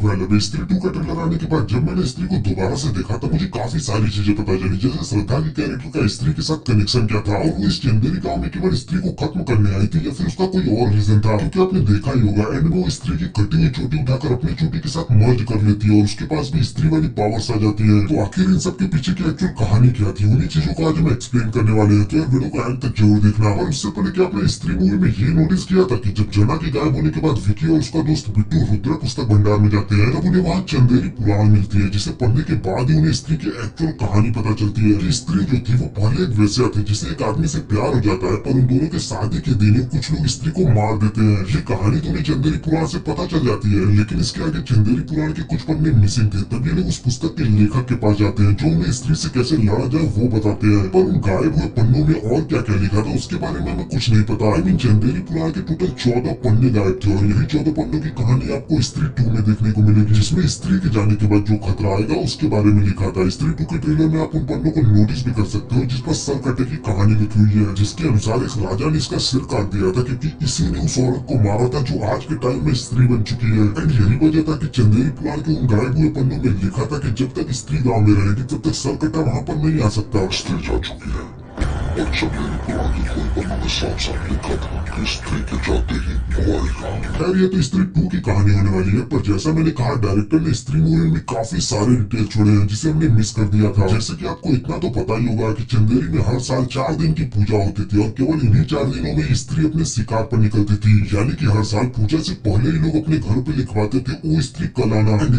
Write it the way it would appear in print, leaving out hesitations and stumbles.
Well अब स्त्री 2 का ट्रेलर आने के बाद जब मैंने स्त्री को दोबारा से देखा तो मुझे काफी सारी चीजें पता चली, जैसे श्रद्धा के कैरेक्टर का स्त्री के साथ कनेक्शन क्या था, और वो इस चंदेरी गांव में केवल स्त्री को खत्म करने आई थी या फिर उसका कोई और रीजन था। क्योंकि आपने देखा ही होगा एंड में वो स्त्री की कटी हुई चोटी उठाकर अपनी चोटी के साथ मर्ज कर लेती है और उसके पास भी स्त्री वाली पावर्स आ जाती है। तो आखिर इन सब के पीछे की एक्चुअल कहानी क्या थी, उन्हीं चीजों को आज हम एक्सप्लेन करने वाले हैं। तो यार वीडियो को एंड तक जरूर देखना। और उससे पहले कि आपने स्त्री मूवी में ये नोटिस किया था कि जब जना के गायब होने के बाद विकी और उसका दोस्त बिट्टू रुद्र पुस्तक भंडार में जाते हैं तब उन्हें वहाँ चंदेरी पुराण मिलती है, जिसे पढ़ने के बाद ही उन्हें स्त्री की एक्चुअल कहानी पता चलती है कि स्त्री जो थी वो पहले एक वेश्या थी जिसे एक आदमी से प्यार हो जाता है, पर उन दोनों के शादी के दिन कुछ लोग स्त्री को मार देते हैं। ये कहानी तो उन्हें चंदेरी पुराण से पता चल जाती है, लेकिन इसके आगे चंदेरी पुराण के कुछ पन्ने मिसिंग थे। तब ये लोग उस पुस्तक के लेखक के पास जाते हैं जो उन्हें स्त्री से कैसे लड़ा जाए वो बताते हैं, पर उन गायब हुए पन्नों में और क्या क्या लिखा था उसके बारे में हमें कुछ नहीं पता। आई मीन चंदेरी पुराण के टोटल 14 पन्ने गायब थे और यही 14 पन्नों की कहानी आपको स्त्री 2 में देखने को मिलेगी, जिसमें स्त्री के जाने के बाद जो खतरा आएगा उसके बारे में लिखा था। स्त्री 2 के ट्रेलर में आप उन पन्नों को नोटिस भी कर सकते हो जिस पर सर कटे की कहानी लिखी हुई है, जिसके अनुसार एक राजा ने इसका सिर काट दिया था क्योंकि इसी ने उस औरत को मारा था जो आज के टाइम में स्त्री बन चुकी है। एंड यही वजह था कि चंदेरी पुराण के उन गायब हुए पन्नों में लिखा था कि जब तक स्त्री गाँव में रहेगी तब तक सर कटा वहाँ पर नहीं आ सकता। स्त्री जा चुकी है और चंदेरी पुराण के कोई पन्नों में साफ साफ लिखा था कि स्त्री के जाते ही वो आएगा। खैर ये तो स्त्री 2 की कहानी होने वाली है, पर जैसा मैंने कहा डायरेक्टर ने स्त्री मूवी में काफी सारे डिटेल छोड़े हैं जिसे हमने मिस कर दिया था। जैसे कि आपको इतना तो पता ही होगा कि चंदेरी में हर साल 4 दिन की पूजा होती थी और केवल इन्हीं 4 दिनों में स्त्री अपने शिकार पर निकलती थी, यानी कि हर साल पूजा से पहले ही लोग अपने घर पे लिखवाते थे ओ स्त्री कल आना।